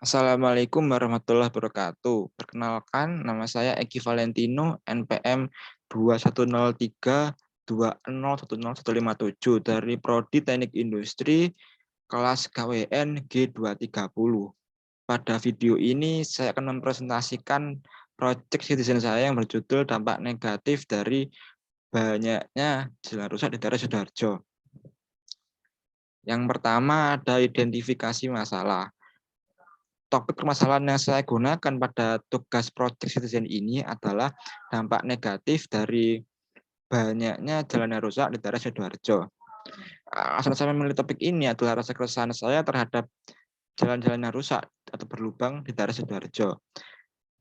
Assalamualaikum warahmatullahi wabarakatuh. Perkenalkan, nama saya Eki Valentino, NPM 210320101157 dari Prodi Teknik Industri kelas KWN G230. Pada video ini saya akan mempresentasikan proyek citizen saya yang berjudul dampak negatif dari banyaknya jalan rusak di daerah Sidoarjo. Yang pertama ada identifikasi masalah. Topik permasalahan yang saya gunakan pada tugas Project Citizen ini adalah dampak negatif dari banyaknya jalan yang rusak di daerah Sidoarjo. Asal saya memilih topik ini adalah rasa keresahan saya terhadap jalan-jalan yang rusak atau berlubang di daerah Sidoarjo.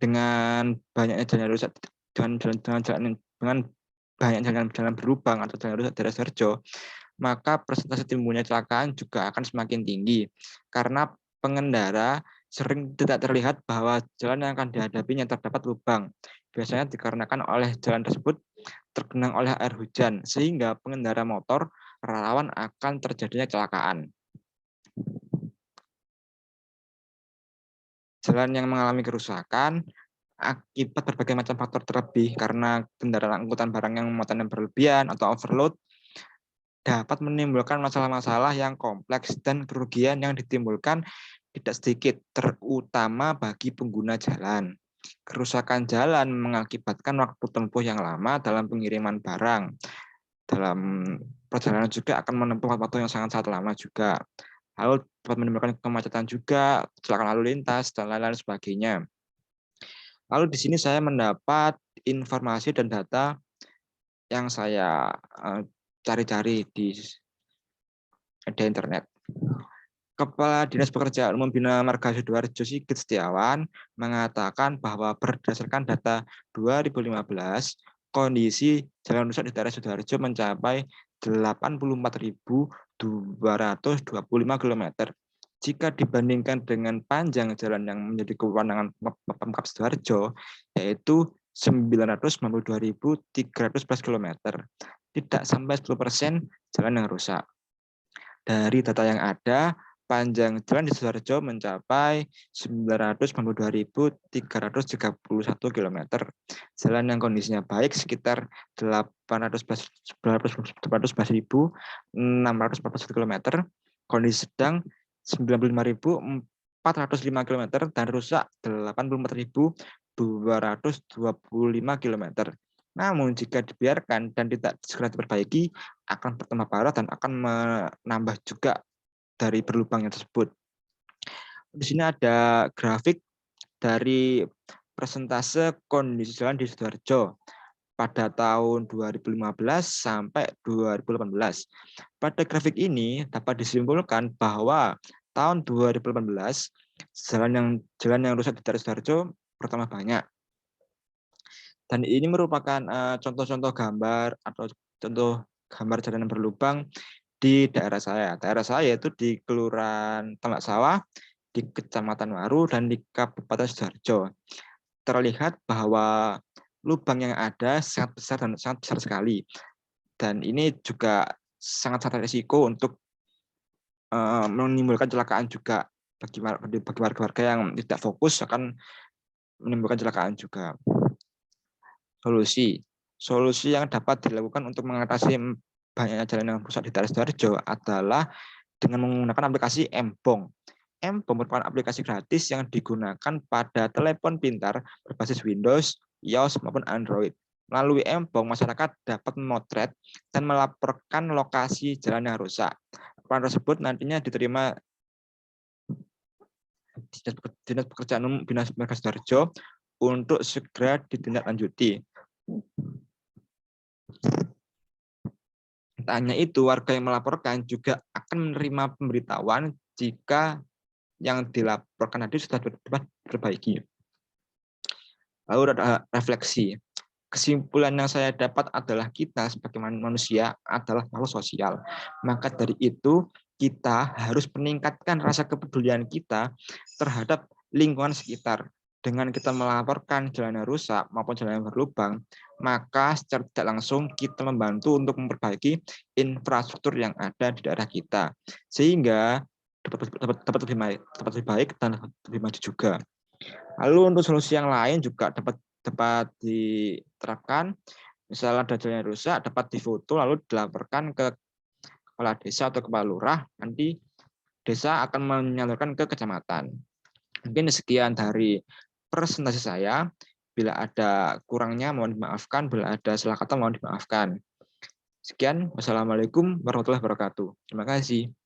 Dengan banyaknya jalan yang rusak, dengan banyak jalan berlubang atau jalan rusak di daerah Sidoarjo, maka persentase timbulnya kecelakaan juga akan semakin tinggi karena pengendara sering tidak terlihat bahwa jalan yang akan dihadapinya terdapat lubang. Biasanya dikarenakan oleh jalan tersebut tergenang oleh air hujan, sehingga pengendara motor rawan akan terjadinya kecelakaan. Jalan yang mengalami kerusakan akibat berbagai macam faktor terlebih karena kendaraan angkutan barang yang muatannya berlebihan atau overload dapat menimbulkan masalah-masalah yang kompleks dan kerugian yang ditimbulkan tidak sedikit, terutama bagi pengguna jalan. Kerusakan jalan mengakibatkan waktu tempuh yang lama dalam pengiriman barang. Dalam perjalanan juga akan menempuh waktu yang sangat-sangat lama juga. Lalu dapat menimbulkan kemacetan juga, kecelakaan lalu lintas, dan lain-lain sebagainya. Lalu di sini saya mendapat informasi dan data yang saya cari-cari di internet. Kepala Dinas Pekerjaan Umum Bina Marga Sidoarjo Sigit Setiawan mengatakan bahwa berdasarkan data 2015, kondisi jalan rusak di daerah Sidoarjo mencapai 84.225 km. Jika dibandingkan dengan panjang jalan yang menjadi kewenangan Pemkab Sidoarjo, yaitu 992.311 km. Tidak sampai 10% jalan yang rusak. Dari data yang ada, panjang jalan di Sidoarjo mencapai 992.331 km. Jalan yang kondisinya baik sekitar 811.641 km, kondisi sedang 95.405 km, dan rusak 84.225 km. Namun jika dibiarkan dan tidak segera diperbaiki, akan bertambah parah dan akan menambah juga dari berlubangnya tersebut. Di sini ada grafik dari persentase kondisi jalan di Sidoarjo pada tahun 2015 sampai 2018. Pada grafik ini dapat disimpulkan bahwa tahun 2018 jalan yang rusak di daerah Sidoarjo pertama banyak. Dan ini merupakan contoh-contoh gambar atau contoh gambar jalan yang berlubang di daerah saya. Daerah saya itu di Kelurahan Tambak Sawah, di Kecamatan Waru, dan di Kabupaten Sidoarjo. Terlihat bahwa lubang yang ada sangat besar dan sangat besar sekali. Dan ini juga sangat-sangat risiko untuk menimbulkan kecelakaan juga bagi warga-warga yang tidak fokus akan menimbulkan kecelakaan juga. Solusi yang dapat dilakukan untuk mengatasi banyaknya jalan yang rusak di daerah Sidoarjo adalah dengan menggunakan aplikasi Embong. Embong merupakan aplikasi gratis yang digunakan pada telepon pintar berbasis Windows, iOS maupun Android. Melalui Embong, masyarakat dapat memotret dan melaporkan lokasi jalan yang rusak. Laporan tersebut nantinya diterima Dinas Pekerjaan Umum Bina Marga Sidoarjo untuk segera ditindaklanjuti. Tak hanya itu, warga yang melaporkan juga akan menerima pemberitahuan jika yang dilaporkan tadi sudah diperbaiki. Lalu ada refleksi. Kesimpulan yang saya dapat adalah kita sebagai manusia adalah makhluk sosial. Maka dari itu, kita harus meningkatkan rasa kepedulian kita terhadap lingkungan sekitar. Dengan kita melaporkan jalan yang rusak maupun jalan yang berlubang, maka secara tidak langsung kita membantu untuk memperbaiki infrastruktur yang ada di daerah kita. Sehingga dapat lebih baik dan lebih maju juga. Lalu untuk solusi yang lain juga dapat diterapkan. Misalnya dajanya rusak, dapat difoto lalu dilaporkan ke kepala desa atau kepala lurah. Nanti desa akan menyalurkan ke kecamatan. Mungkin sekian dari presentasi saya. Bila ada kurangnya mohon dimaafkan, bila ada salah kata mohon dimaafkan. Sekian, wassalamualaikum warahmatullahi wabarakatuh. Terima kasih.